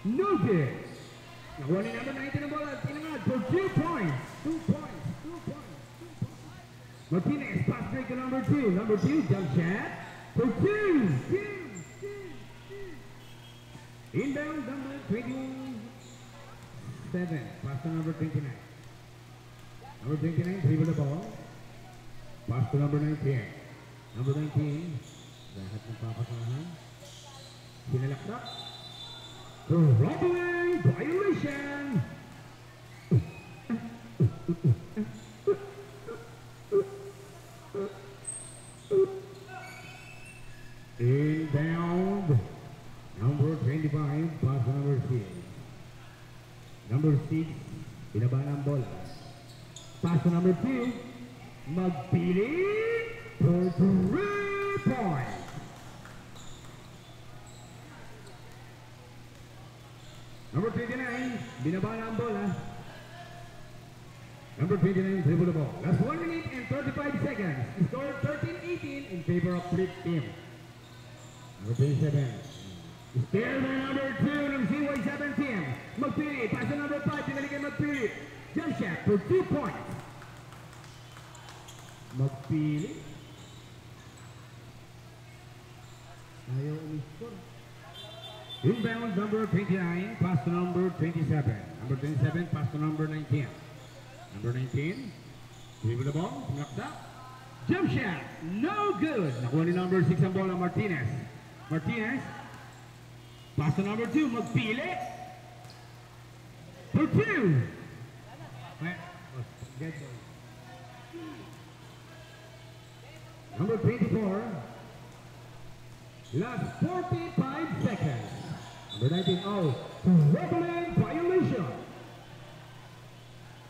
No good. Nakuha ni number 19 ang bola. Tinangad for 2 points. 2 points. 2 points. 2 points. Martinez, pass break to number 2. Number 2, jump shot for 2. Inbound number 27. Pass to number 29. Number 29, dribble the ball. Pass to number 19. Number 19, lahat ng papasahan. Sinalaksak. Robbery violation. Inbound. Number 25, pass to number 6. Number 6, binaba ng bola. Pass to number 2, magpili for 3 points. Number 29, binaba ng bola. Number 29, dribble the ball. That's 1 minute and 35 seconds. Score 13-18 in favor of Flip team. Number 27. There by number 2 ng CY17. Magpili, pass to number 5, pinalikan Magpili. Jump shot for 2 points. Magpili. Ayaw umiscore. Inbound number 29, pass to number 27. Number 27, pass to number 19. Number 19, dribble the ball, knocked up. Jump shot, no good. Nakuha ni number 6 ang bola, Martinez. Martinez, pass to number 2, magpili. For 2. Number 24, last 45 seconds. Number 19, oh, robbery violation.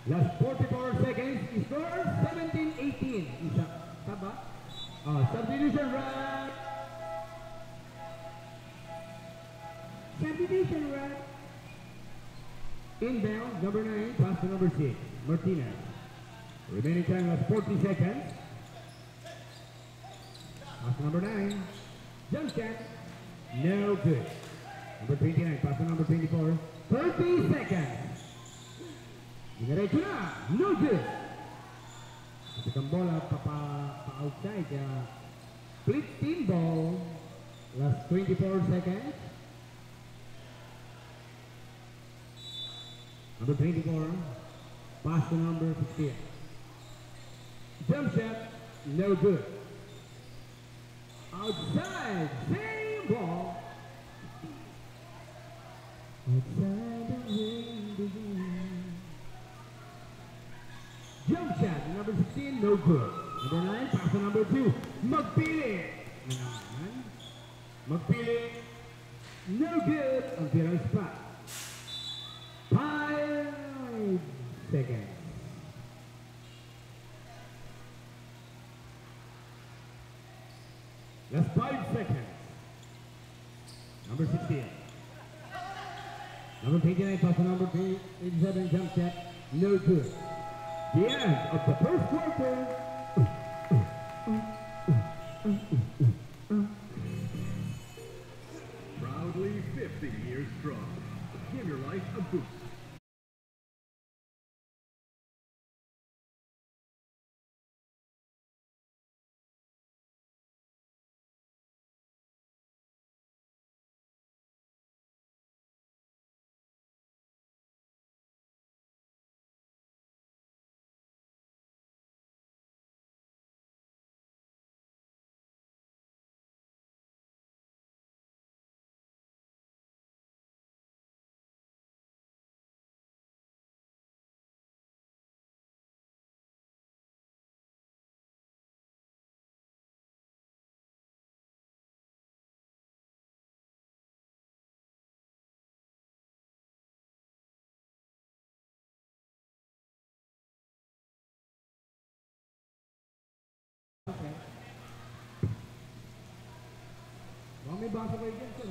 Last 44 seconds, score 17-18. Isa, taba? Substitution right. Substitution right. Inbound, number 9, pass to number 6, Martinez. Remaining time was 40 seconds. Pass to number 9, jump shot, no good. Number 29, pass to number 24, 30 seconds. Diretso na, no good. At ang bola pa-outside, split team ball, last 24 seconds. Number 24, pass to number 15. Jump shot, no good. Outside, same ball. Outside the ring. Jump shot, number 16, no good. Number 9, pass to number 2, magpili. Magpili, no good. Ang tirang spot. 5 seconds. That's 5 seconds. Number 16. Number 29, pass to number 87, jump shot, no good. The end of the first quarter. Proudly 50 years strong. Give your life a boost. Okay. May basa kayo dyan, sir.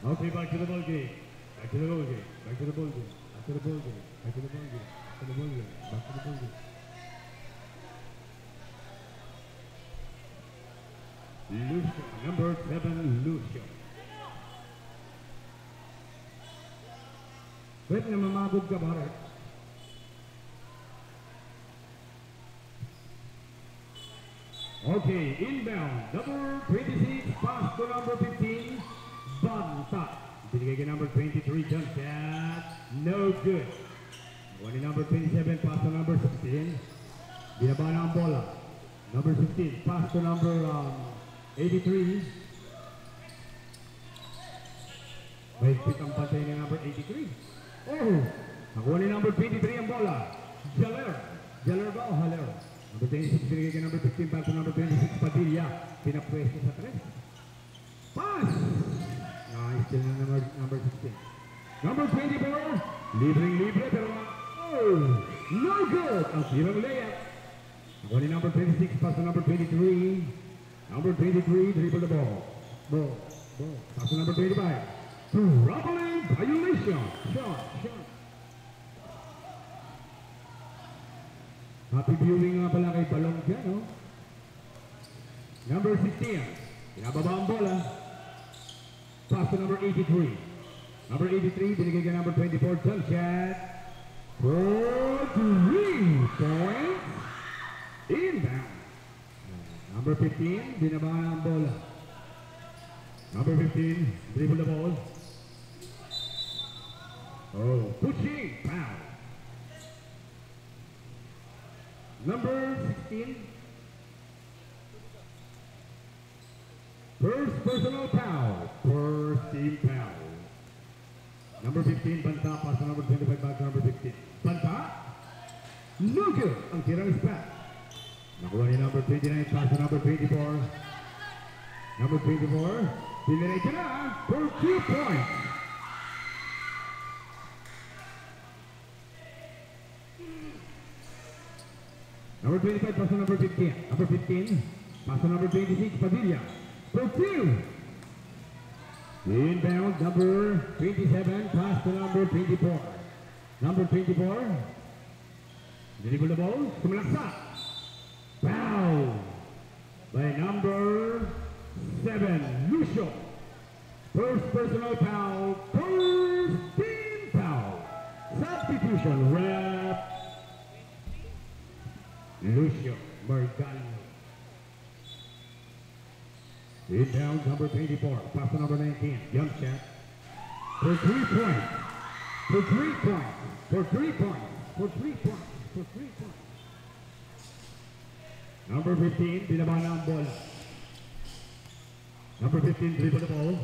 Okay, back to the ball game. Back to the ball game. Back to the ball game. Back to the ball game. Back to the ball game. Back to the ball game. Back to the ball game. Lucio, number 7, Lucio. Wait na mamagod ka, Barat. Okay, inbound, number 26, pass to number 15, Banta. Binigay kay number 23, jump shot, no good. One number 27, pass to number 16, binaba na ang bola. Number 16, pass to number 83. May higpit ang pantay ni number 83. Oh, nakuha ni number 23 ang bola. Jaler ba o Haler? Number 26, binigay kay number 15, pass to number 26, Padilla. Pinapwesto sa 3. Pass! Nice, still na number 16. Number 24, libre pero no good! Ang sirang layup. Nakuha ni number 26, pass to number 23. Number 23, dribble the ball. Pass to number 25. Traveling violation. Shot. Happy viewing nga pala kay Balong dyan, no? Number 16, pinababa ang bola. Pass to number 83. Number 83, binigay kay number 24, jump shot. For 3 points. Inbound. Number 15, binaba ang bola. Number 15, dribble the ball. Oh, pushing, foul. Number 16, first personal foul, first team foul. Number 15, Banta, pass to number 25, back to number 15. Banta, no good, ang tirang spot. Nakuha ni number 29, pass to number 24. Number 24, pinirate na for 2 points. Number 25, pass to number 15. Number 15, pass to number 26, Padilla. For 2. Inbound, number 27, pass to number 24. Number 24, dribble the ball, sumalaksak. Foul by number 7, Lucio. First personal foul, first team foul. Substitution, ref Lucio Margallo. Inbound, number 24, pass to number 19, jump shot. For 3 points. For 3 points. For 3 points. For 3 points. For 3 points. Number 15, binaba na ang bola. Number 15, dribble the ball.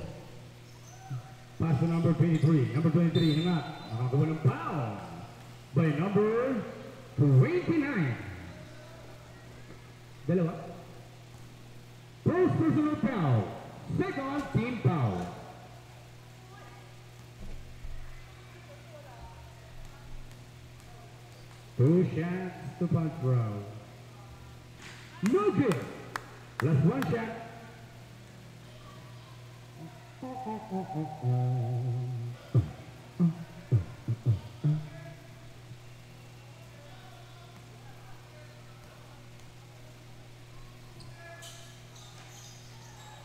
Pass to number 23. Number 23, nangat. Nakakuha ng foul by number 29. Dalawa. First personal foul. Second team foul. Two shots to punch throw. No good. Plus 1 shot.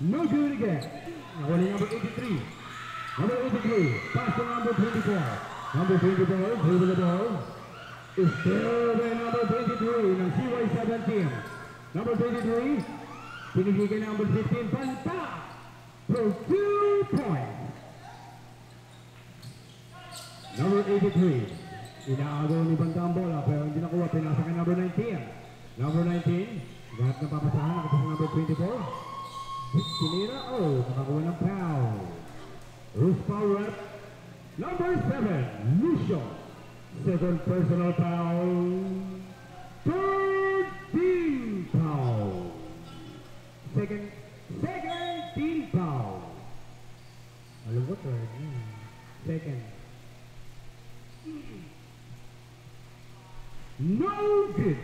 No good again. Only number 83. Number 83. Pass to number 24. Number 24. Dribble the ball. Is still by number 23 ng CY17. Number 23. Pinigigay number 15. Banta. For 2 points. Number 83. Inaagaw ni Banta ang bola pero hindi nakuha. Pinasa kay number 19. Number 19. Lahat na papasahan. Nakapasa number 24. Sinira, nakakuha ng foul. Bruce foul rep. Number 7, Lucio. Second personal foul. Third team foul. Second team foul. Alam ko, third. Second. No good.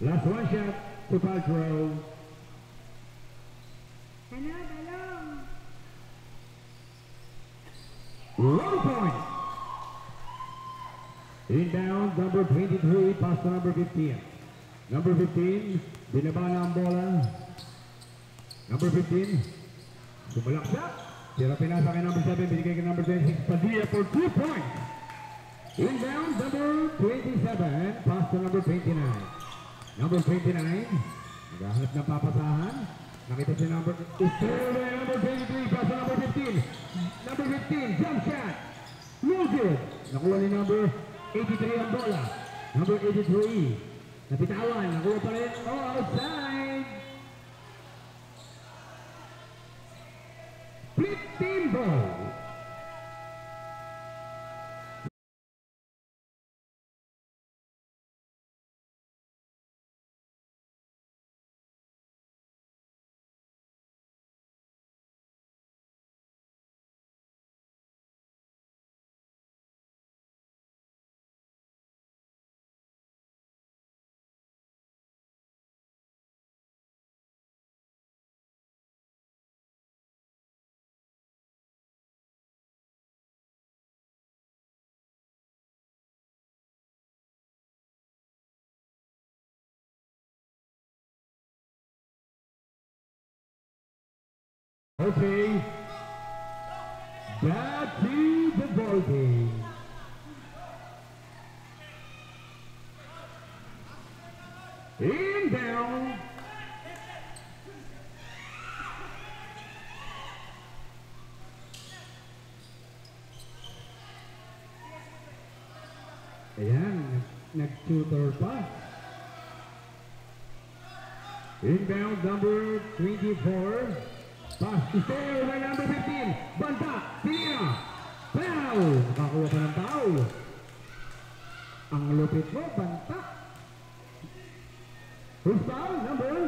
Last 1 shot to Paltrow. Dalong. 1 point. Inbound, number 23, pass to number 15. Number 15, binaba na ang bola. Number 15, sumalak siya. Tira pinasa kay number 7, binigay kay number 26, Padilla for 2 points. Inbound, number 27, pass to number 29. Number 29, naghahanap ng papasahan. Nakita si number 23, pass to number 15. Number 15, jump shot. No good. Nakuha ni number 83 ang bola. Number 83, napitawan. Nakuha pa rin. Oh, outside. Split team ball. Okay, back to the ball game. Inbound. Ayan, nag-tutor pa. Inbound number 24. Pass to fair by number 15. Banta, tira. Foul. Nakakuha pa ng foul. Ang lupit mo, banta. First foul, number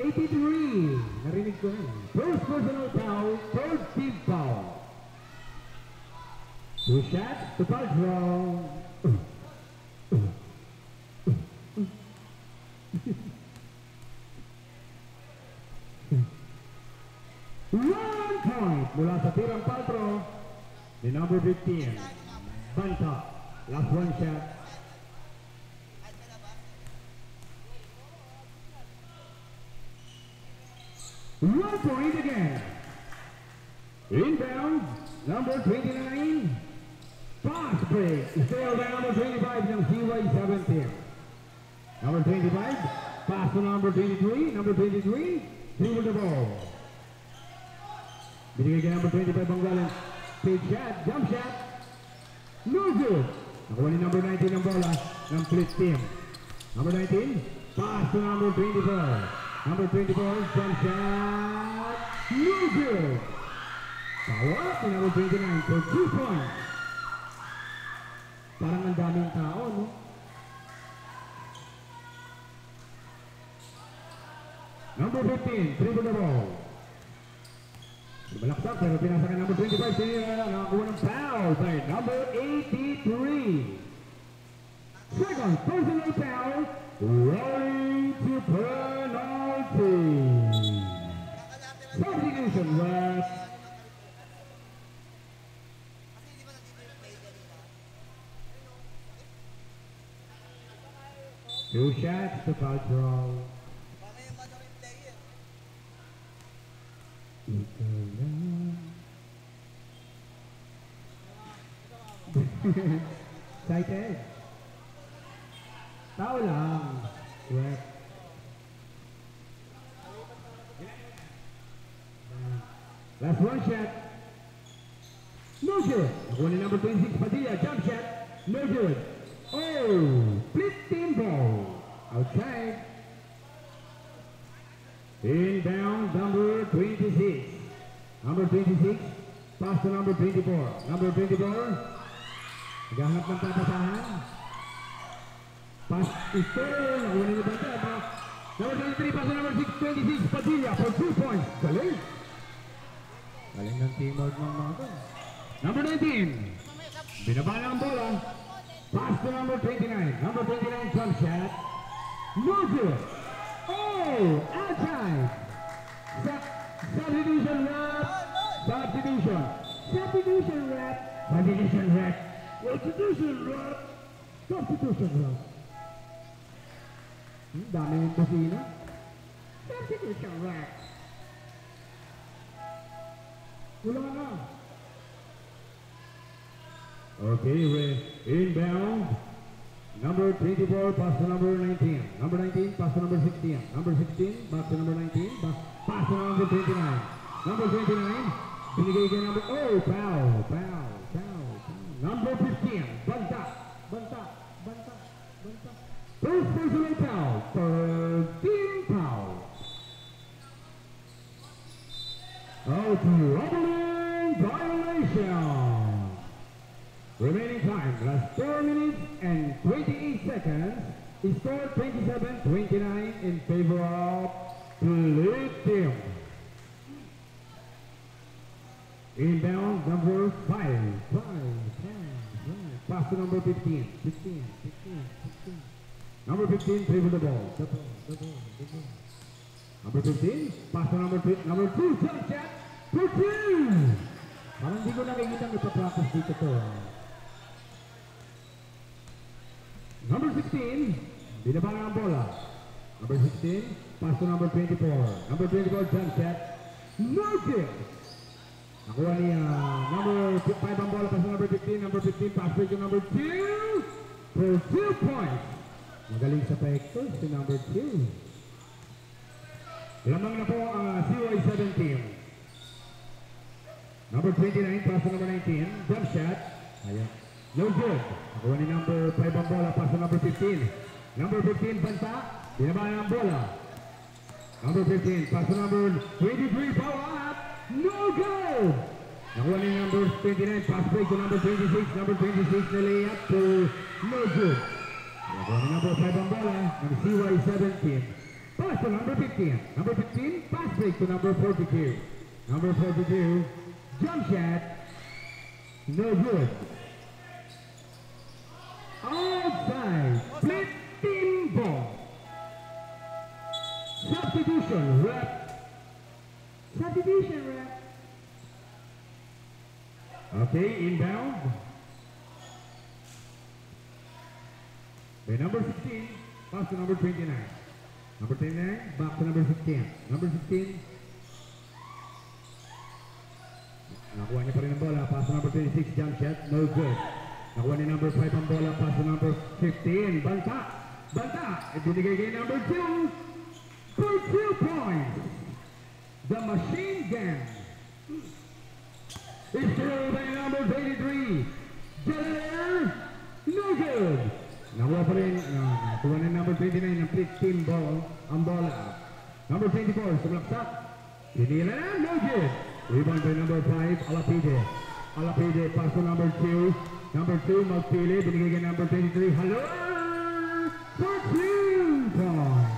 83. Narinig ko na. First personal foul, third team foul. 2 shots to foul draw. One point mula sa tirang paltro ni number 15. Banta. Last one shot. One point again. Inbound, number 29. Fast break. Still by number 25 ng CY17. Number 25. Pass to number 23. Number 23. Dribble the ball. Binigay kay number 25 ang galing. Fake shot, jump shot. No good. Nakuha ni number 19 ang bola ng split team. Number 19, pass to number 24. Number 24, jump shot. No good. Power to number 29 for 2 points. Parang ang daming tao, no? Number 15, dribble the ball. Malaksak pero pinasa ka number 25. Nakakuha ng foul by number 83. Second personal foul. Rolling to penalty. Substitution ref. Two shots to foul draw. Excited? Tao lang. Sweat. Last one shot. No good. One number 26, Padilla. Jump shot. No good. Oh, split team ball. Outside. Inbound number 26. Number 26, pass to number 24. Number 24, naghahanap ng papasahan. Pass is fair. Nakuha ni banta. Number 23, pass to number 26, Padilla for 2 points. Galing. Galing ng teamwork ng mga to. Number 19, binaba ang bola. Pass to number 29. Number 29, jump shot. No good. Oh, outside. Substitution rep. Substitution. Substitution rep. Substitution rep. Substitution ref. Substitution ref. Dami yung busina. Substitution ref. Wala na. Okay, inbound. Number 24, pass to number 19. Number 19, pass to number 16. Number 16, back to number 19. Pass to number 29. Number 29, binigay kay number, oh, foul. Number 15, banta. First personal foul, 13 foul. Troubling violation. Remaining time, last 4 minutes and 28 seconds. Score 27-29 in favor of Fleet Team. Inbound number 5. Pass to number 15. Number 15, dribble the ball. Number 15, pass to number 2, jump shot, for 2! Parang di ko nakikita ipapractice dito to. Number 16, binaba na ang bola. Number 16, pass to number 24. Number 24, jump shot, no good! Nakuha niya number 5 ang bola, pass to number 15. Number 15, pass to number 2 for 2 points. Magaling sa pekto si number 2. Lamang na po ang CY7 team. Number 29, pass to number 19. Jump shot. Ayan. No good. Nakuha ni number 5 ang bola, pass to number 15. Number 15, banta. Binabaan ang bola. Number 15, pass to number 23, follow up. No good. Nakuha ni number 29, pass break to number 26. Number 26 na layup to no good. Nakuha ni number 5 ang bola ng CY7 team. Pass to number 15. Number 15, pass break to number 42. Number 42, jump shot, no good. Outside, split team ball. Substitution rep. Okay, inbound. By number 16, pass to number 29. Number 29, back to number 16. Number 16. Nakuha niya pa rin ang bola. Pass to number 26, jump shot, no good. Nakuha ni number 5 ang bola. Pass to number 15, banta. Ibinigay kay number 2 for 2 points. The machine gun is through by number 23. Jalair, no good. Nakuha pa rin, nakuha ni number 29 ng 15 ball, ang bola. Number 24, sumalaksak. Pinila na, no good. Rebound by number 5, Alapide, pass to number 2. Number 2, magpili, binigay kay number 23. Hello! For 2 points.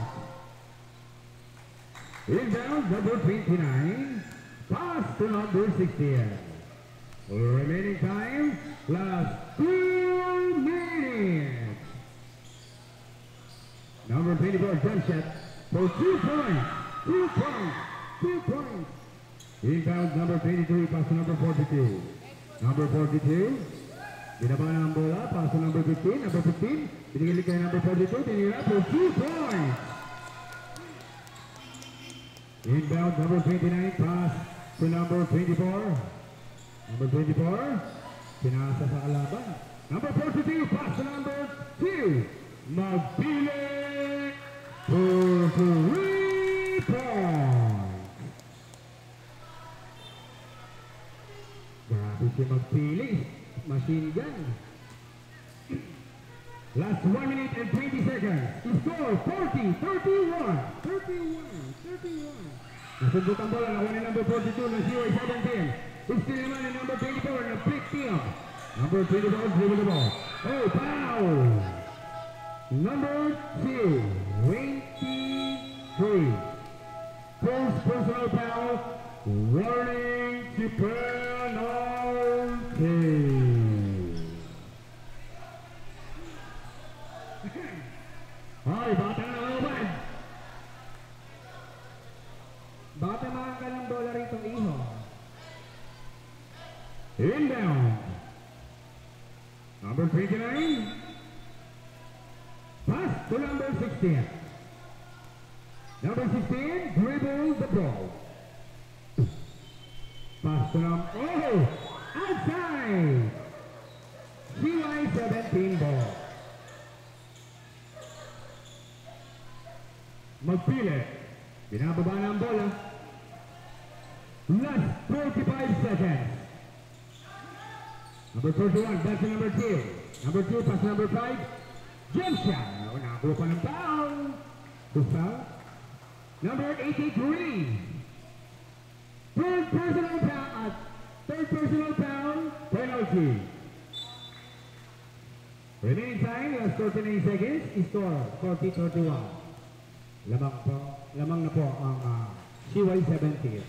Inbound, number 29. Pass to number 16. Remaining time, last 2 minutes. Number 24, jump shot for 2 points. 2 points. Inbound, number 23, pass to number 42. Number 42, binaba na ang bola, pass to number 15. Number 15, binigay kay number 42, binigay for 2 points. Inbound, number 29, pass to number 24. Number 24, pinasa sa kalaban. Number 42, pass to number 2. Magpili for 3 points. Grabe siya magpili. Machine gun. Last 1 minute and 20 seconds. Score 40-31. Nasundot ang bola. Nakuha ni number 42 ng CY17. Still naman ni number 24 ng Fleet Team. Number 24, dribble the ball. Oh, foul! Number 2, 23. First personal foul. Warning to penalty. Ay, bata na naman. Baka mga ka ng bola rito, Iho. Inbound. Pass to number 16. Number 16, dribble the ball. Pass to number, oh, outside. CY17 ball. Magpili. Binababa na ang bola. Last 45 seconds. Number 41, back to number 2. Number 2, pass to number 5. Jump shot. Nakakuha pa ng foul. To foul. Number 83. Third personal foul, penalty. Remaining time, last 39 seconds, score 40-31. Lamang na po ang CY17.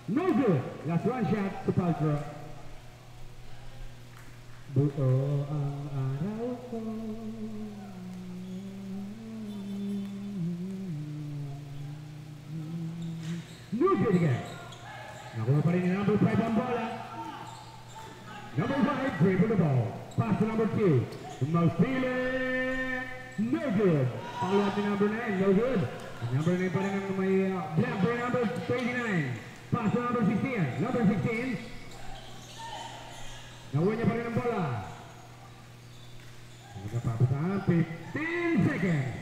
No good. Last one shot to Paltro. Buo ang araw ko. No good again. Nakuha pa rin ni number 5 ang bola. Number 5, dribble the ball. Pass to number 2. Magpili. No good. Follow up ni number 9. No good. Number 9 pa rin ang may black for number 29. Pass to number 16. Number 16. Nakuha niya pa rin ang bola. Nagkapapasahan. 15 seconds.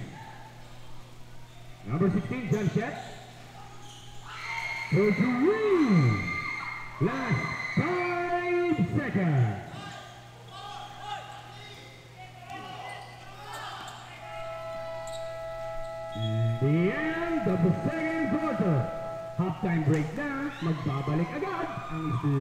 Number 16, jump shot. For to win. Last 5 seconds. The end of the second quarter. Halftime break na. Magbabalik agad ang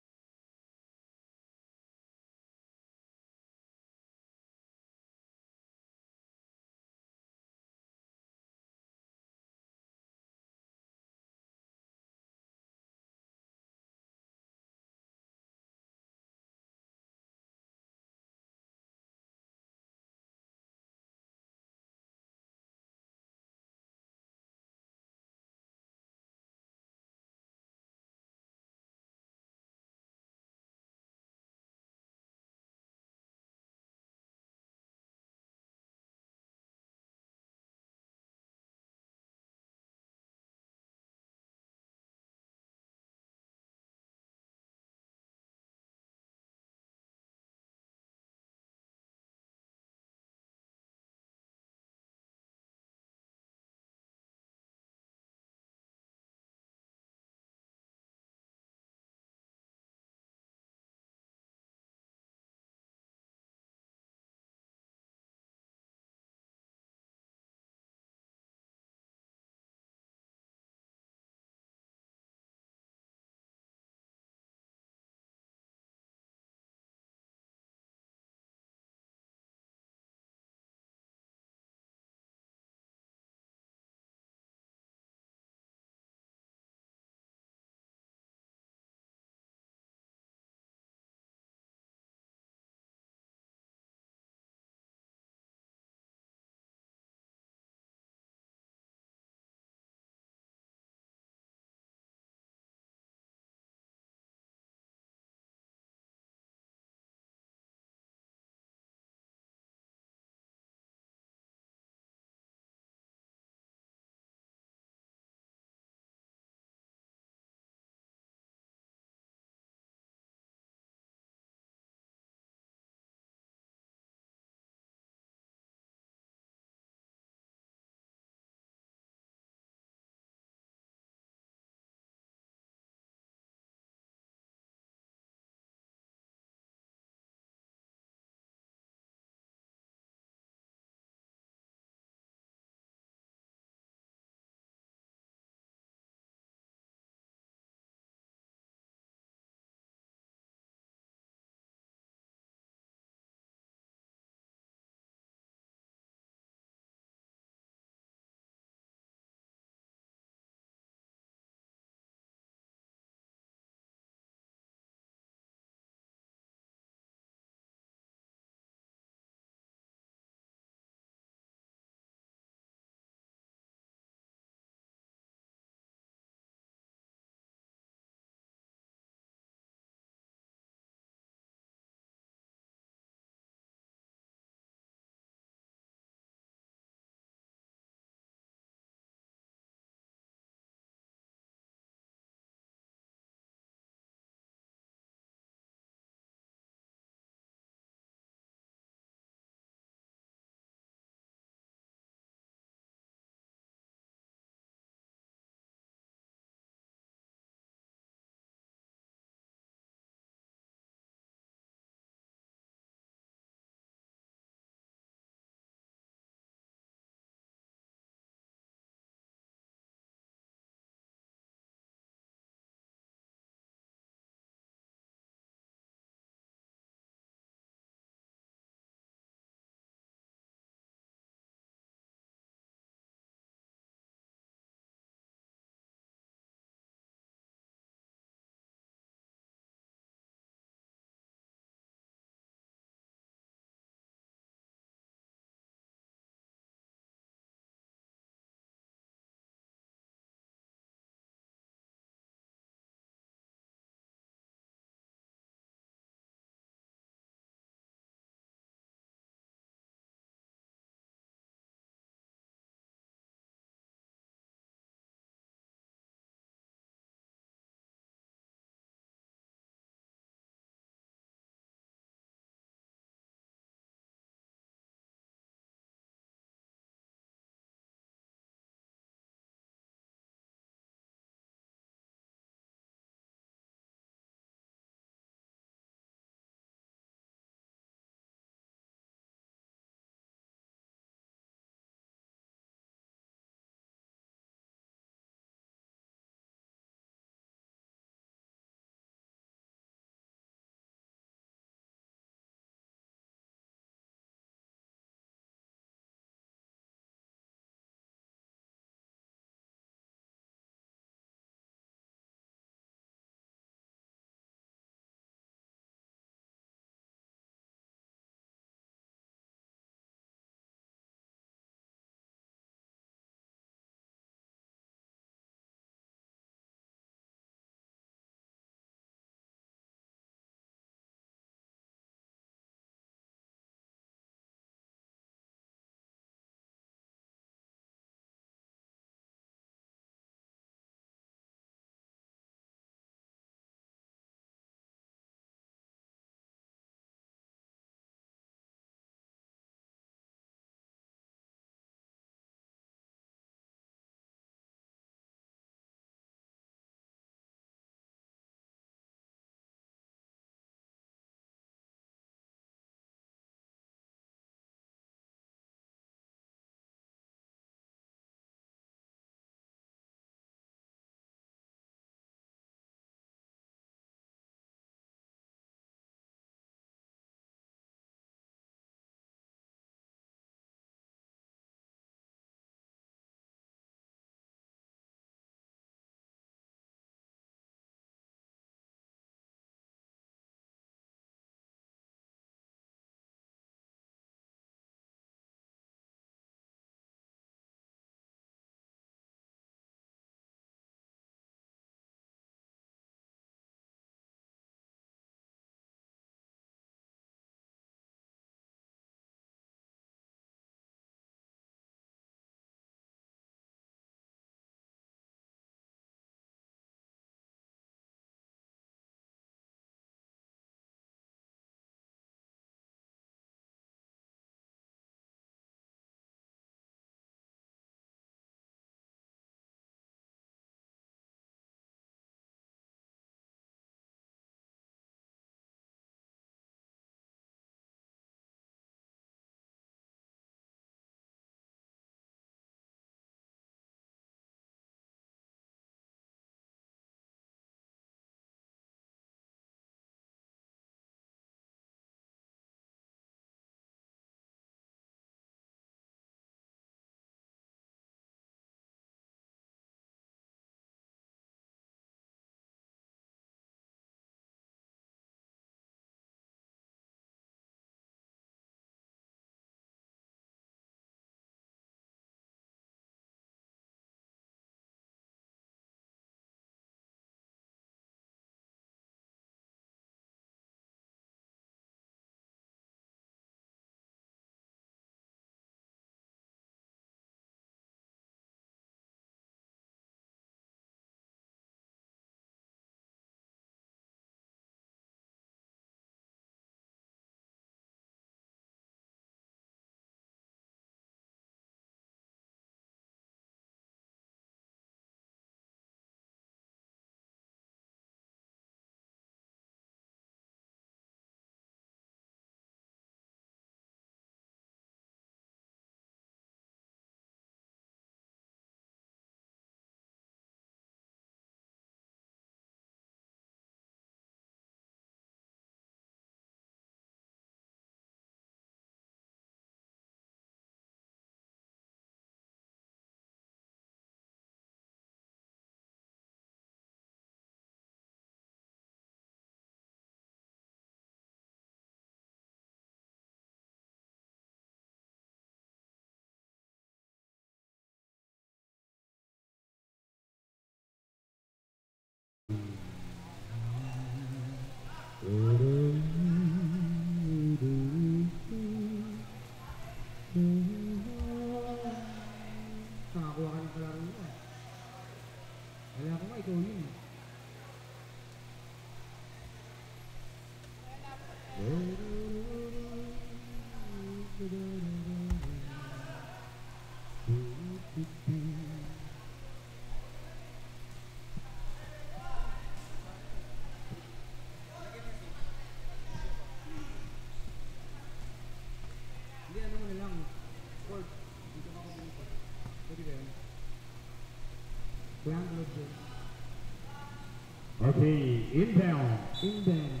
Okay, inbound. Inbound.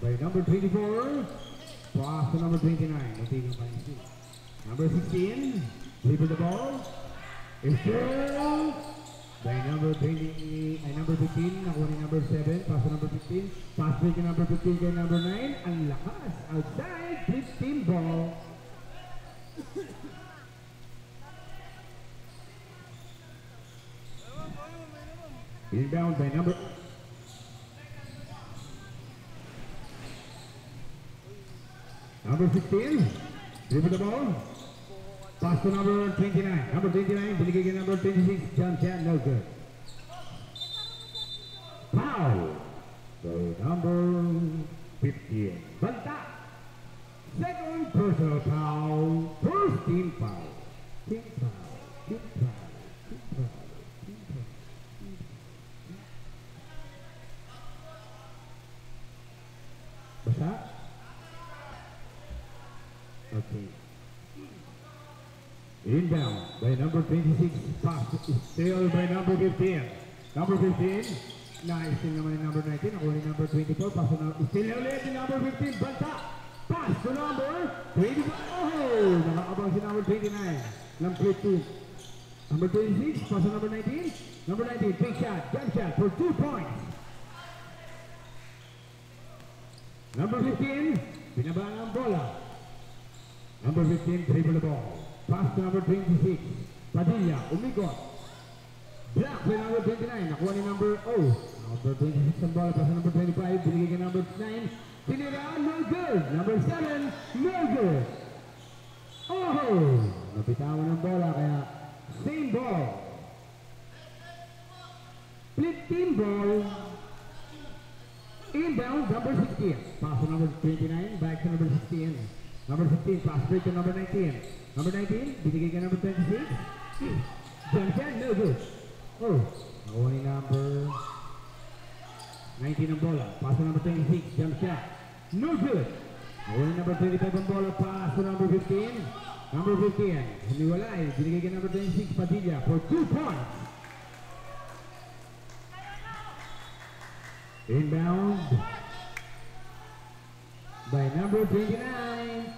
By number 24, pass to number 29. Natigil pa yung number 16, dribble the ball. It's still by number 20, number 15, nakuha ni number 7, pass to number 15. Pass break kay number 15 kay number 9. Ang lakas, outside, 15 ball. Inbound by number Number 15, dribble the ball. Pass to number 29. Number 29, binigay kay number 26, jump shot, no good. Foul. So number 15, banta. Second personal foul, first team foul. Team foul, team foul, team foul, team foul. Basta? Okay. Inbound by number 26, pass still by number 15. Number 15, nice thing naman yung number 19, ako yung number 24, pass to number, still ulit yung number 15, banta. Pass to number 25, oh! Nakakabang si number 29, ng 15. Number 26, pass to number 19, number 19, big shot, jump shot for 2 points. Number 15, binabaan ang bola. Number 15, dribble the ball. Pass to number 26. Padilla, umikot. Block by number 29. Nakuha ni number number 26 ang bola. Pass to number 25. Binigay kay number 9. Tinira, no good. Number 7, no good. Oh! Napitawan ang bola kaya same ball. Split team ball. Inbound, number 16. Pass to number 29. Back to number 16. Number 15, pass break to number 19. Number 19, binigay ka number 26. Jump shot, no good. Oh, nakuha ni number 19 ang bola. Pass to number 26, jump shot. No good. Nakuha ni number 25 ang bola. Pass to number 15. Number 15, humiwalay. Binigay ka number 26, Padilla, for 2 points. Inbound by number 29.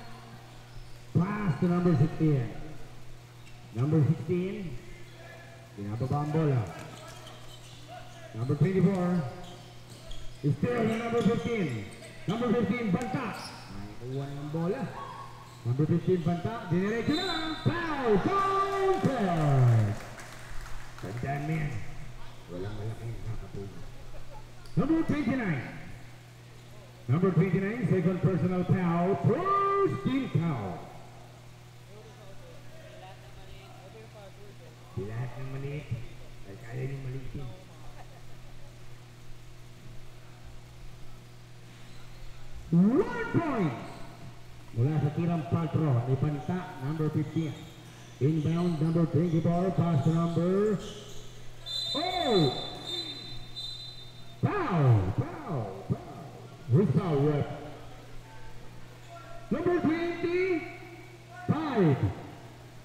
Pass to number 16. Number 16, binababa ang bola. Number 24, is still the number 15. Number 15, banta. Nakuha ng bola. Number 15, banta. Diniretso na. Foul! Counter! Tandaan mo yan. Walang malaking nakatulog. Number 29. Number 29, second personal foul. First team foul. Lahat ng maliit ay kaya niyong maliitin. One point! Mula sa tirang patro, ipanta, number 15. Inbound, number 24, pass to number... Oh! Foul! Foul! Foul! Who's foul, ref? Number 25!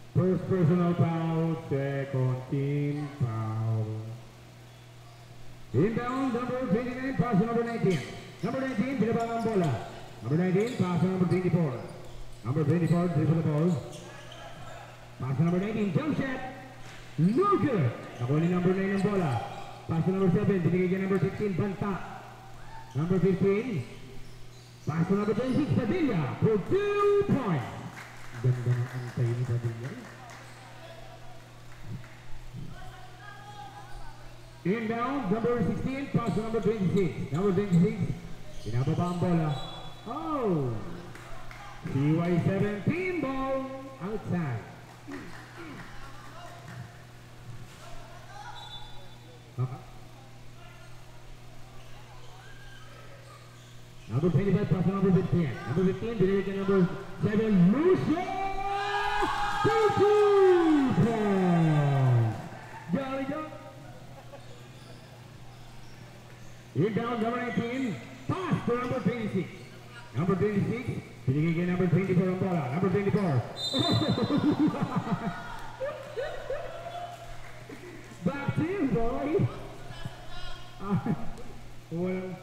First personal foul, second team foul. Inbound, number 29, pass to number 19. Number 19, binabang ang bola. Number 19, pass to number 24. Number 24, dribble the ball. Pass to number 19, jump shot. No good. Nakuha ni number 9 ang bola. Pass to number 7, binigay kay number 15, banta. Number 15, pass to number 26, Padilla, for 2 points. Ganda ng antay ni Padilla. Inbound, number 16, pass to number 26. Number 26, pinababa ang bola. Oh! CY17 ball, outside. Number 25, pass to number 15. Number 15, binigay kay number 7, Lucio! 2 points! Jolly jump! Inbound, number 19, pass to number 26. Number 26, binigay kay number 24 ang bola. Number 24. Back Walang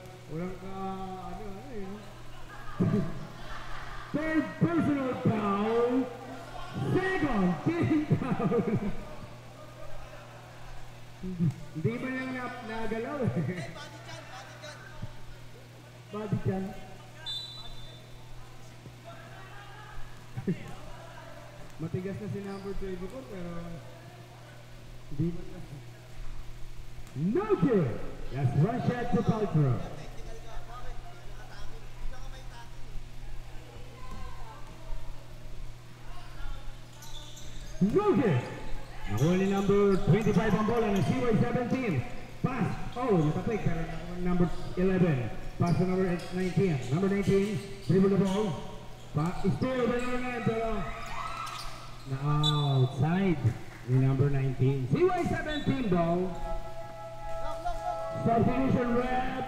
third personal foul. Second team foul. Hindi man lang nagalaw eh. Body chan. Matigas na si number 24 pero hindi man lang. No good! That's one shot to Paltrow. No good! Nakuha ni number 25 ang bola ng CY17. Pass. Oh, nakapik pero number 11. Pass to number 19. Number 19, dribble the ball. Still running again pero na outside ni number 19. CY17 ball. Substitution rep.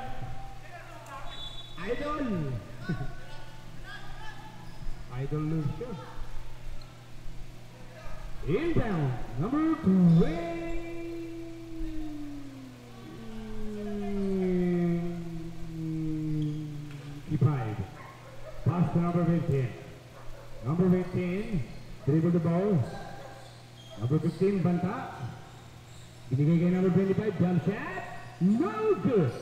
Idol. Idol lose siya. Inbound, number 25. Pass to number 15. Number 15, dribble the ball. Number 15, banta. Binigay kay number 25, jump shot. No good.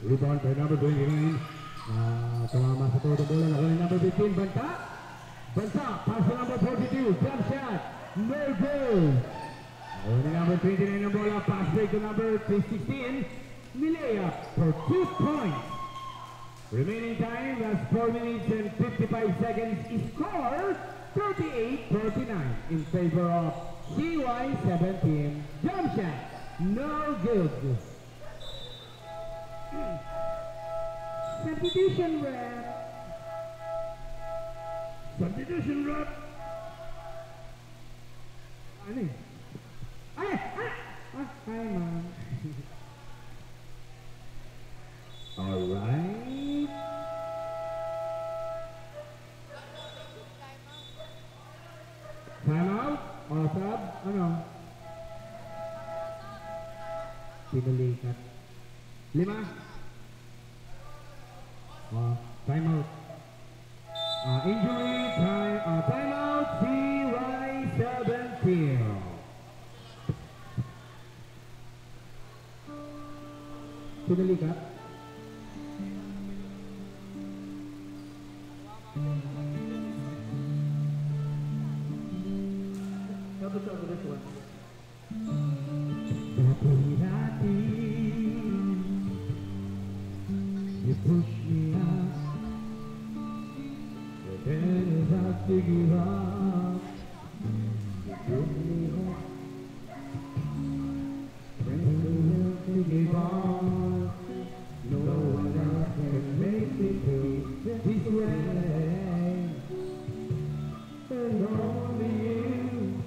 Rebound by number 29. Tumama sa todo bola. Nakuha ni number 15, banta. Banta, pass to number 42, jump shot. No good. Nakuha ni number 29 ang bola. Pass break to number 16. Nilea for 2 points. Remaining time, that's 4 minutes and 55 seconds. Score 38-49 in favor of CY17. Jump shot, no good. Substitution rep. Substitution rep. Ano eh? Ay, ma'am. Alright. Time out? O sub? Ano? Pinulikat. 5. Time out. Injury time. Time out. CY17. Pinulikat. You push me out, but then as I figure out, you took me home, when you left to give on, no one else can make me feel this way, and only you,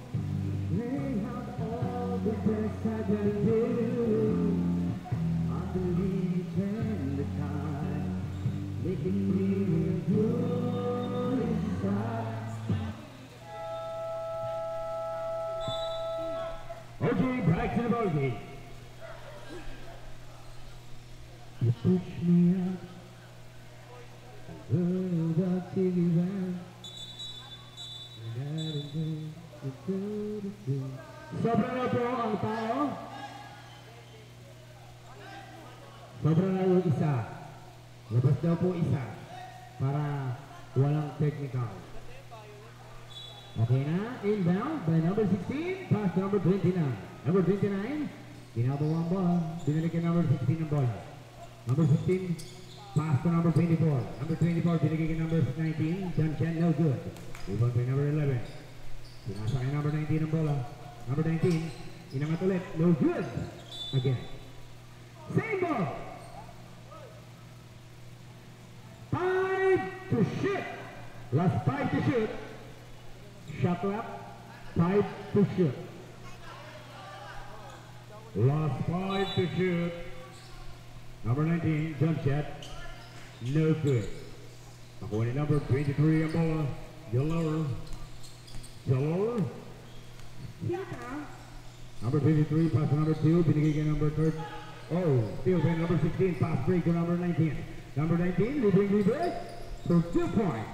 bring out all the best I can do. I believe in the time, making me good inside. Okay, back to the ball game. You push me out, the TV van. Sobra na po ang tao. Sobra na yung isa. Labas daw po isa para walang technical. Okay na, inbound by number 16, pass to number 29. Number 29, ginabawa ang ball. Binalik kay number 16 ang bola. Number 16, pass to number 24. Number 24, binigay kay number 19. Jump shot, no good. Rebound by number 11. Pinasa kay number 19 ang bola. Number 19, inangat ulit, no good. Again. Same ball. 5 to shoot. Last 5 to shoot. Shot clock. 5 to shoot. Last 5 to shoot. Number 19, jump shot. No good. Nakuha ni number 23 ang bola. Yellow. Number 23, pass to number 2. Binigay kay number 13. Oh, still by number 16, pass break to number 19. Number 19, leading reverse for 2 points.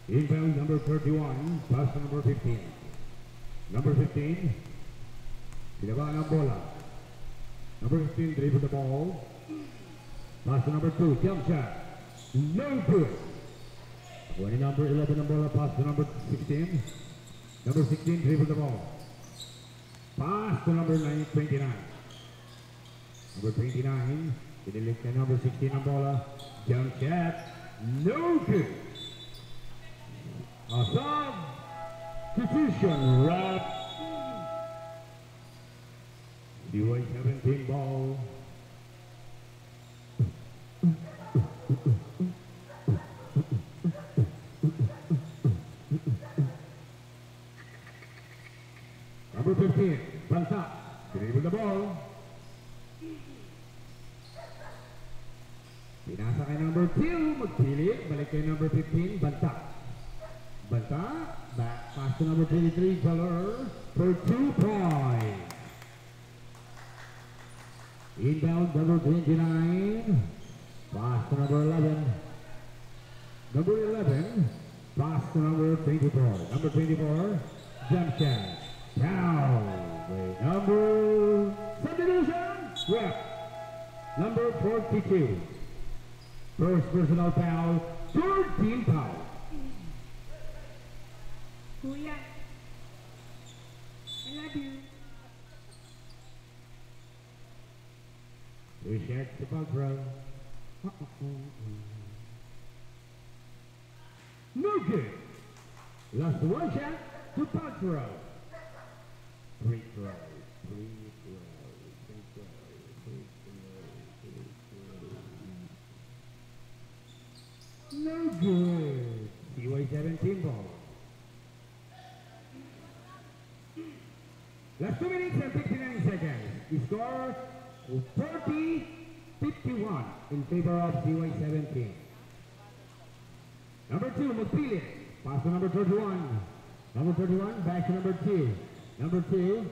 Inbound number 31, pass to number 15. Number 15, pinabaan ang bola. Number 15, dribble the ball. Pass to number 2, jump shot. No good. When number 11 ang bola, pass to number 16. Number 16, dribble the ball. Pass to number 29. Number 29, pinilit na number 16 ang bola. Jump shot. No good. A substitution wrap. CY 17 ball. Number 15, Bansa, dribble the ball. Pinasa kay number 2, magpilit, balik kay number 15, Bansa. Bansa, back pass to number 23, Jalur, for 2 points. Inbound, number 29, pass to number 11. Number 11, pass to number 24. Number 24, jump shot. Down with number substitution. Rep number 42. First personal foul, 13 foul. Kuya, I love you. Two shots to Pogro. No good. Lost one shot to Pogro. Free throw, free throw, free throw, free throw. No good. CY 17 ball. Last 2 minutes and 59 seconds. The score 40-51 in favor of CY 17. Number 2, Magpili. Pass to number 31. Number 31, back to number 2. Number 2,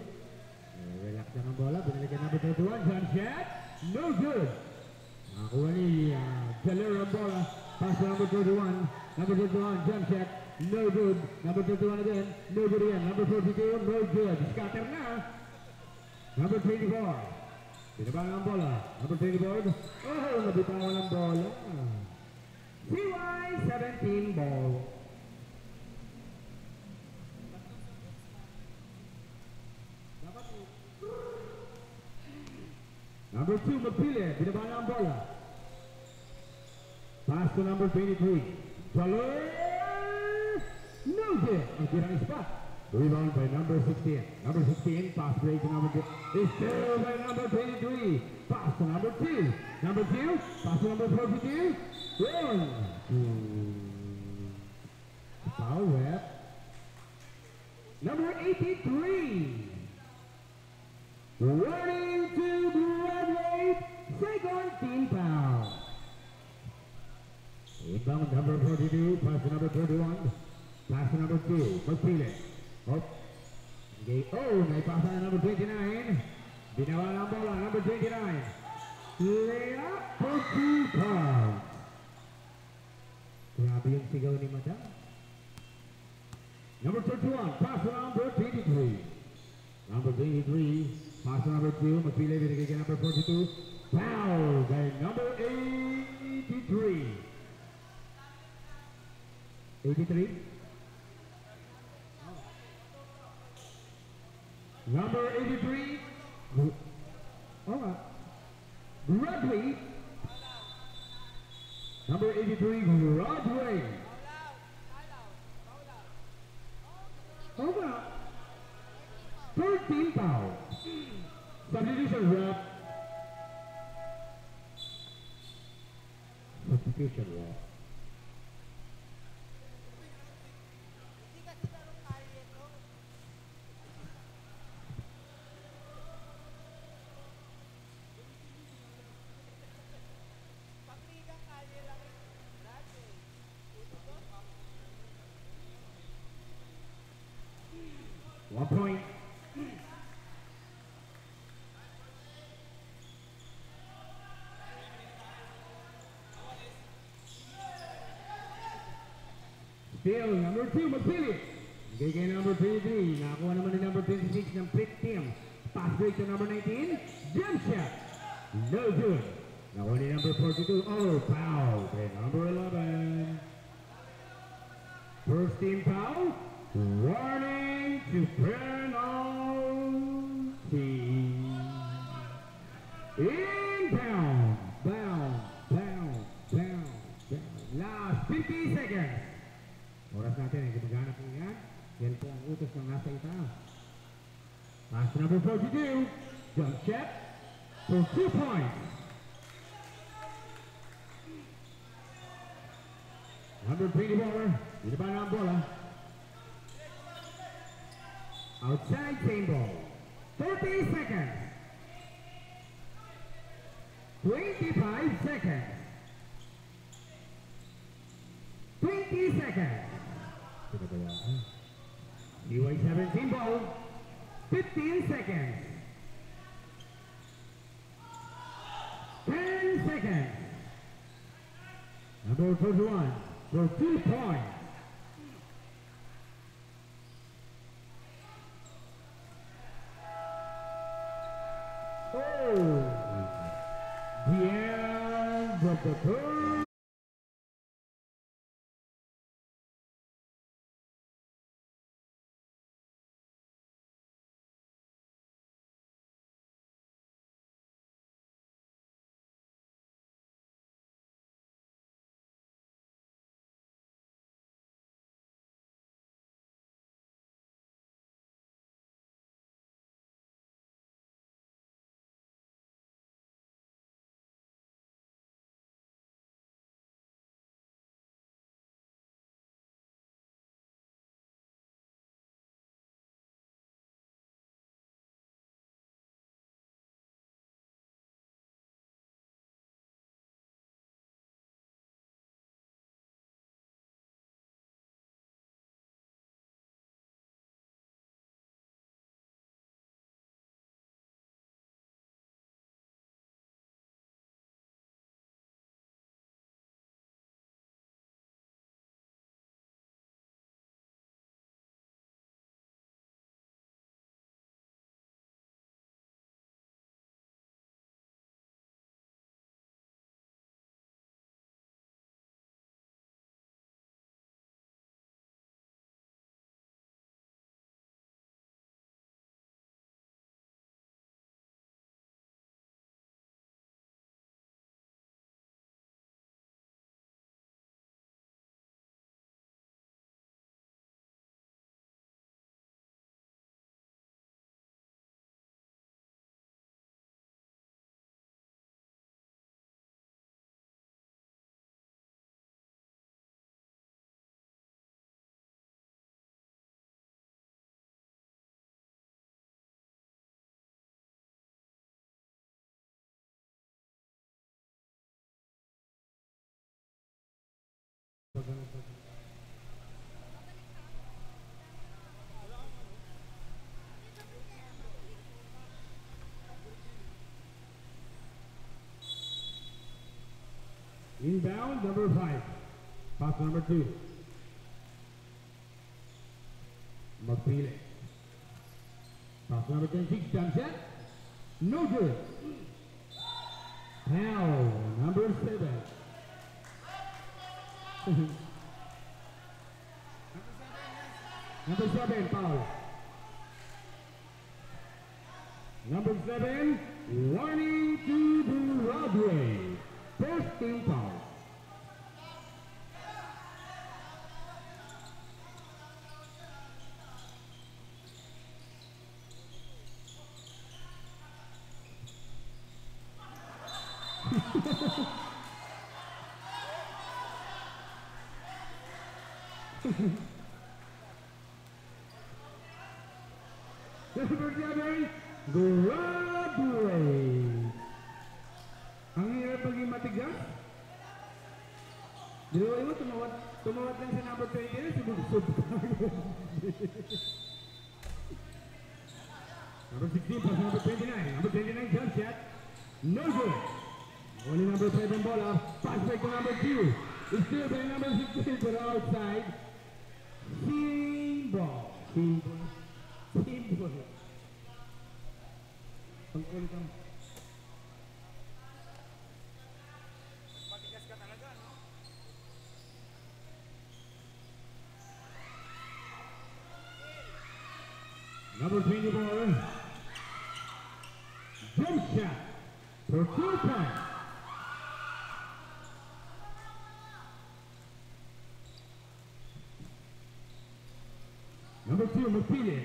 relax na ng bola, binalikan number 31, jump shot, no good. Nakakuha ni Jalur ang bola, pass to number 31, number 31, jump shot, no good. Number 31 again, no good again. Number 42, no good. Scatter na. Number 24, pinabang ang bola. Number 24, oh, nabitawan ang bola. CY 17 ball. Number 2, Magpili, binaba na ang bola. Pass to number 23. Jalur, no good. Ang tirang spot. Rebound by number 16. Number 16, pass break to number 2. Is still by number 23. Pass to number 2. Number 2, pass to number 42. Run. Foul rep. Number 83. Running to graduate, second team foul. Inbound number 42, pass to number 31, pass to number 2, Magpili. Oh, naipasa na number 29. Binawa ng bola, number 29. Layup for 2 points. Grabe yung sigaw ni Madam. Number 31, pass to number 23. Number 23, pass to number 2, Magpili, binigay kay number 42. Foul by number 83. 83? Number 83, Broadway. Number 83, Broadway. Over. 13 foul. Substitution rep. Substitution rep. Still, number 2, magpili. Bigay kay number 23. Nakakuha naman ni number 26 ng pit team. Pass break to number 19. Jump shot. No good. Nakuha ni number 42. Oh, foul. Kay number 11. First team foul. Warning to penalty. Inbound. Bound. Bound. Bound. Bound. Last 50 seconds. Oras natin ay gumagana po yan. Yan po ang utos ng nasa itaas. Pass number 42. Jump shot for 2 points. Number 24. Dito ba na ang bola? Outside same ball. 30 seconds. 25 seconds. 20 seconds. DY 17 ball. 15 seconds. 10 seconds. Number 41 for 2 points. Oh, the end of the third. Inbound, number 5. Pass number 2. Magpili. Pass number 26, jump shot. No good. Foul, number 7. Number 7, foul. Number 7, warning to the Broadway. First team foul. Number 7, Broadway. Ang hirap maging matigas. Dalawa mo, tumawat lang sa number 20, sumubsub. Number 16, pass number 29. Number 29, jump shot. No good. Only number 7 ball up. Pass back to number 2. It's still by number 16, but outside. Symbol. Symbol. Symbol. Ang kulit ang... Number 24. Jump shot for 2 points. Number 2, Mapili.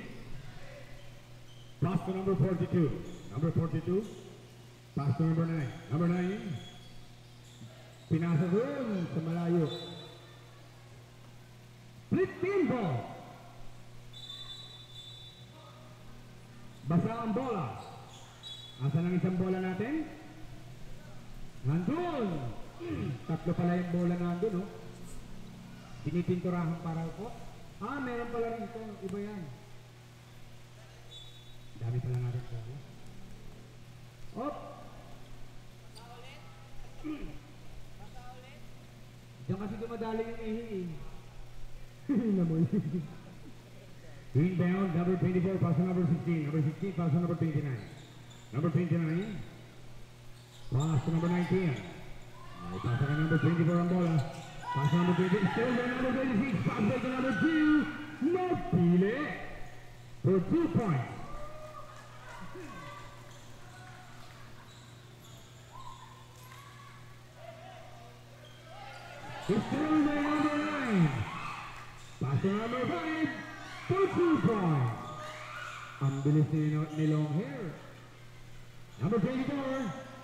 Pass to number 42. Number 42. Pass to number 9. Number 9. Pinasa doon sa malayo. Flip pin ball. Basa ang bola. Asan ang isang bola natin? Nandun. Tatlo pala yung bola nandun, no? Pinipinturahan para po. Ah, meron pala rin ito. Iba yan. Dami pala natin bola. Op! Diyan kasi dumadali yung ehi. Namoy. Inbound, number 24, pass to number 16. Number 16, pass to number 29. Number 29, pass to number 19. Pass to number 24 ang bola. Pass to number 20, still there, number 26. Pass back to number 2. Mapili for 2 points. It's still there, number 9. Pass to number 5 for 2 points. Ang bilis ni long hair. Number 24,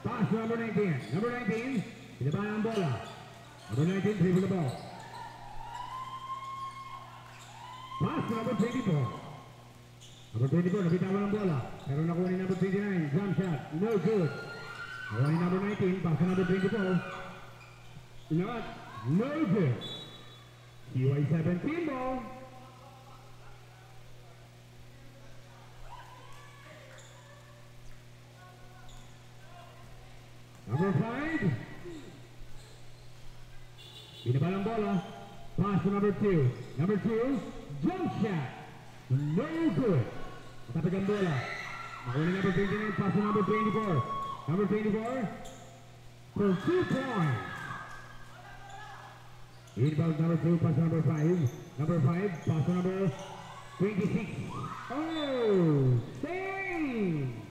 pass to number 19. Number 19, pinabahan ang bola. Number 19, dribble the ball. Pass to number 24. Number 24, nabitawan ang bola. Pero nakuha ni number 29, jump shot, no good. Nakuha ni number 19, pass to number 24. Not, no good. CY17 ball. Number 5. Binabalang bola. Pass to number 2. Number 2, jump shot. No good. Matapig ang bola. Nakuha ni number 29, pass to number 24. Number 24 for 2 points. Inbound number 2, pass to number 5. Number 5, pass to number 26. Oh, save!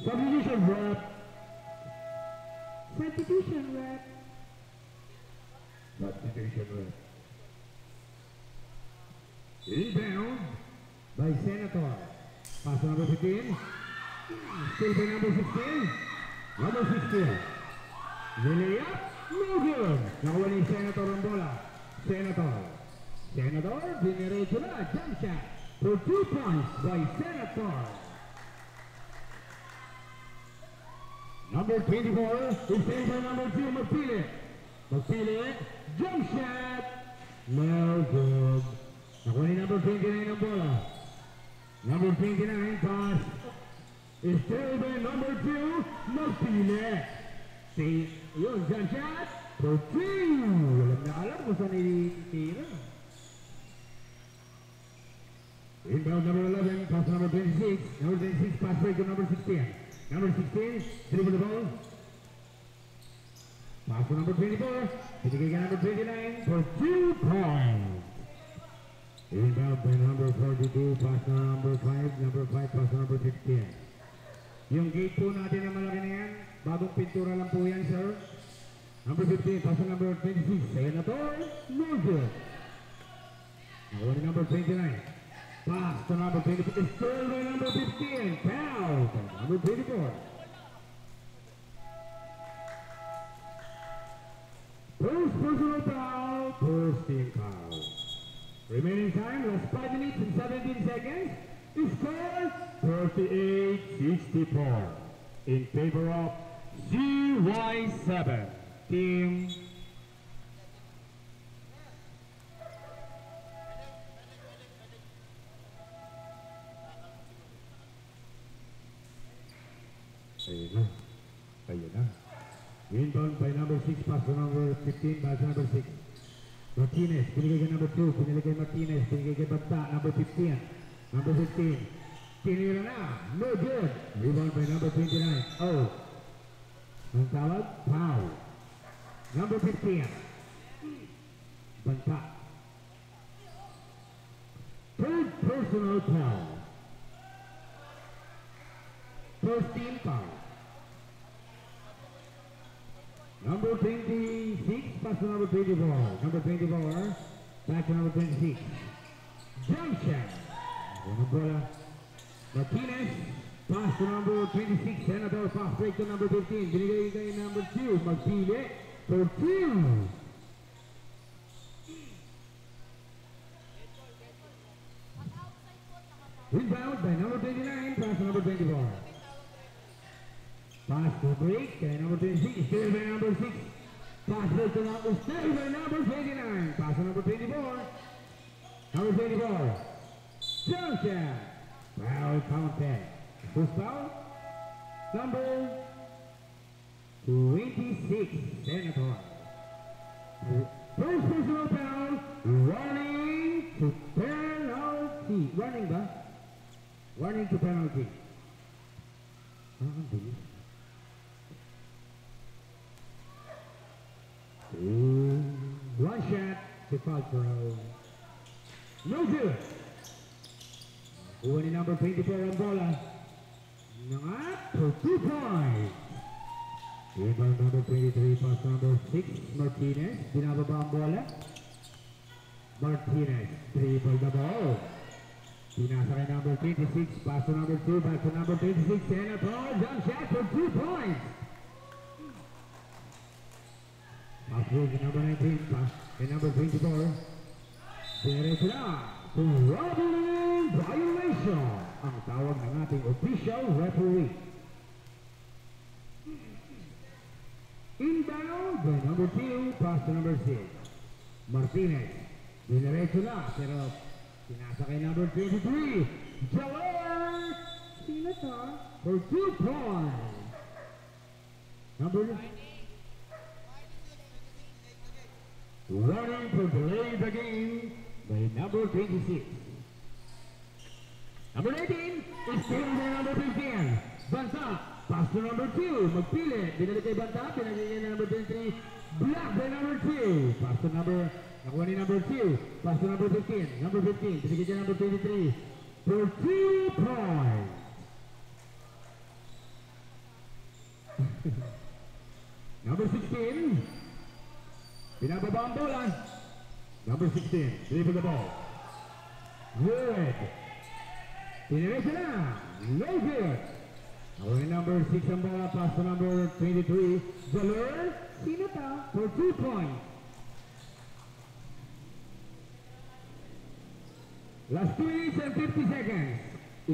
Substitution rep. Substitution rep. Substitution rep. Inbound by Senator. Pass to number 15. Still by number 16. Number 16. Delay up. No good. Nakuha ni Senator ang bola. Senator. Senator, diniretso na. Jump shot for 2 points by Senator. Number 24 is saved by number 2, Mapili. Mapili, jump shot. No good. Nakuha ni number 29 ang bola. Number 29 pass is saved by number 2, Mapili. See, yun, jump shot for 2. Walang na alam kung saan itira. Inbound number 11, pass number 26. Number 26, pass break to number 16. Number 16, dribble the ball. Pass to number 24. Pinigay ka number 29 for 2 points. Inbound by number 42, pass to number 5. Number 5, pass to number 15. Yung gate po natin na malaki na yan, bagong pintura lang po yan, sir. Number 15, pass to number 26. Senator, no good. Nakuha ni number 29. Pass to number 24. It's still by number 15. Foul. Number 24. First personal foul. First team foul. Remaining time, last 5 minutes and 17 seconds. Score 38-64 in favor of CY7 team. Ayun na. Ayun na. Inbound by number 6, pass to number 15, pass to number 6. Martinez, binigay kay number 2, pinili kay Martinez, binigay kay Bata, number 15. Number 15, tinira na, no good. Rebound by number 29. Oh. Ang tawag, foul. Number 15. Banta. Third personal foul. First team foul. Number 26, pass to number 24. Number 24, back to number 26. Junction. Unang bola. Martinez, pass to number 26. Senator, pass break to number 15. Binigay kay number 2. Magpili for 2. Inbound by number 29, pass to number 24. Pass to break kay number 26, still by number 6. Pass break to number, still by number 29. Pass to number 24. Number 24. Junction. Foul counted. First foul. Number 26, Senator. First personal foul. Running to penalty. Running ba? Running to penalty. Ang bilis. One shot to foul throw. No good. Kuha ni number 24 ang bola. Nangat for 2 points. Rebound number 23, pass number 6, Martinez. Binababa ang bola. Martinez, dribble the ball. Pinasa kay number 26, pass to number 2, back to number 26, Senator. Jump shot for 2 points. Pass through to number 19, pass kay number 24. Diretso na to robbery violation. Ang tawag ng ating official referee. Inbound by number 2, pass to number 6. Martinez. Diretso na, pero pinasa kay number 23. Jaler Senator for 2 points. Number running to delay the game by number 26. Number 19 is still by number 15. Banta, pass to number 2. Magpili, binali kay Banta, pinagay kay number 23. Block by number 2. Pass to number, nakuha ni number 2. Pass to number 15. Number 15, binigay kay number 23. For 2 points. Number 16. Pinababa ang bola. Number 16, dribble the ball. Good. Pinireso na. No good. Our number 6 ang bola, pass to number 23. Jaler Senator for 2 points. Last 2 minutes and 50 seconds.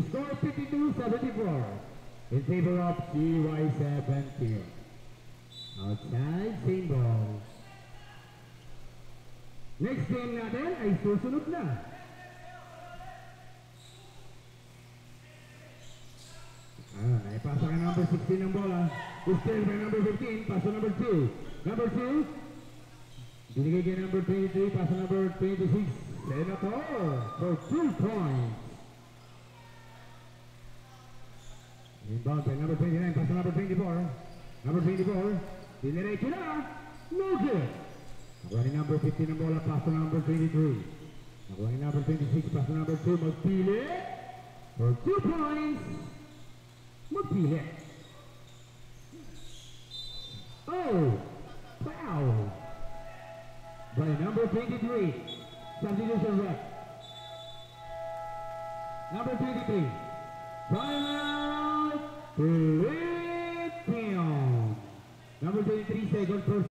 Score 52-74 in favor of CY17. Outside, same ball. Next game natin ay susunod na. Naipasa kay number 16 ng bola. Still by number 15, pass to number 2. Number 2, binigay kay number 23, pass to number 26. Senator for 2 points. Inbound by number 29, pass to number 24. Number 24, diniretso na. No good. Nakuha ni number 15 ang bola, pass to number 23. Nakuha ni number 26, pass to number 2. Magpili for 2 points. Magpili. Oh! Foul! By number 23. Substitution rep. Number 23. Final Philippines. Number 23, second first.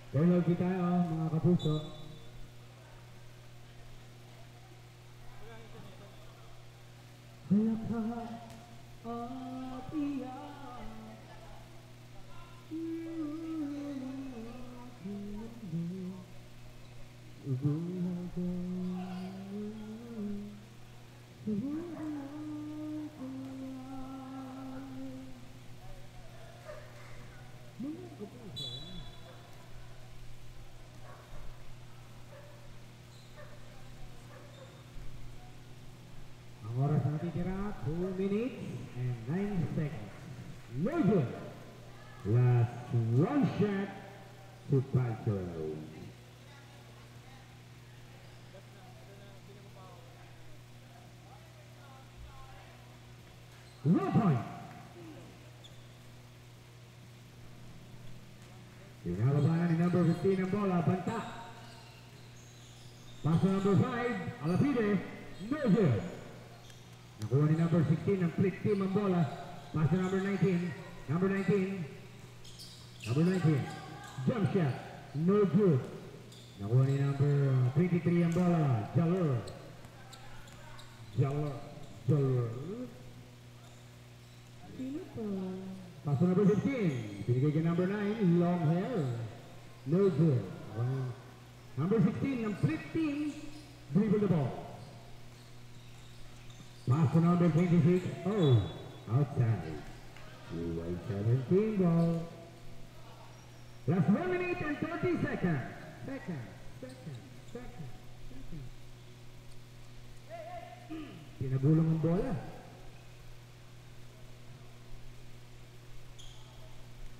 Turnover tayo mga kapuso. Lakas at iyak. Ang oras na natitira, 2 minutes and 9 seconds. No good. Last one shot to Pancho. No point. Pinalabanan ni number 15 ang bola, banta. Pass to number 5, Alapide, no good. Nakuha ni number 16 ang flick team ang bola. Pass to number 19, number 19, jump shot, no good. Nakuha ni number 23 ang bola, Jalur. Sino to? Pass to number 15, binigay kay number 9, long hair, no good. Number 16 ang flick team, dribble the ball. Pass to number 26, oh, outside. 2-17 ball. Last 1 minute and 30 seconds. Pinagulong ang bola.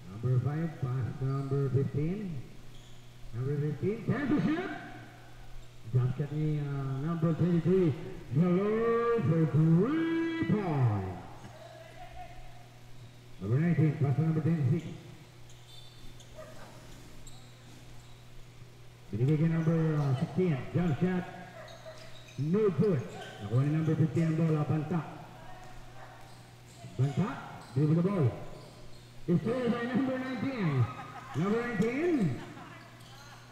Number 5, pass to number 15. Number 15, time to shoot. Jump shot ni number 23. Hello for 3 points. Number 19, pass to number 26. Binigay kay number 16, jump shot. No good. Nakuha ni number 15 ang bola, banta. Dribble the ball. It's cleared by number 19. Number 19,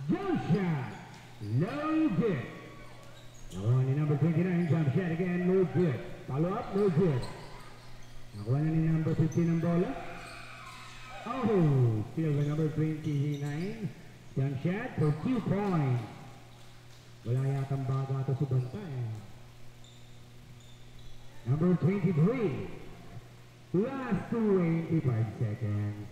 jump shot. No good. Nakuha ni number 29, jump shot again, no good. Follow up, no good. Nakuha na ni number 15 ang bola. Oh, still by number 29. Jump shot for 2 points. Wala yatang baga ito sa banta eh. Number 23. Last 25 seconds.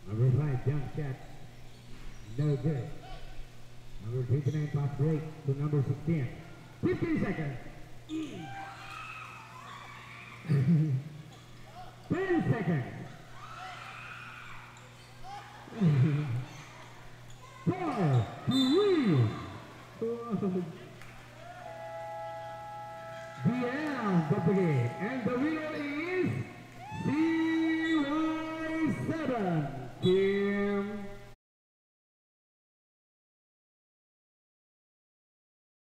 Number 5, jump shot. No good. Number 29, pass break to number 16. 15 seconds. 10 seconds. 4, 3, the end of the game. And the winner is CY7.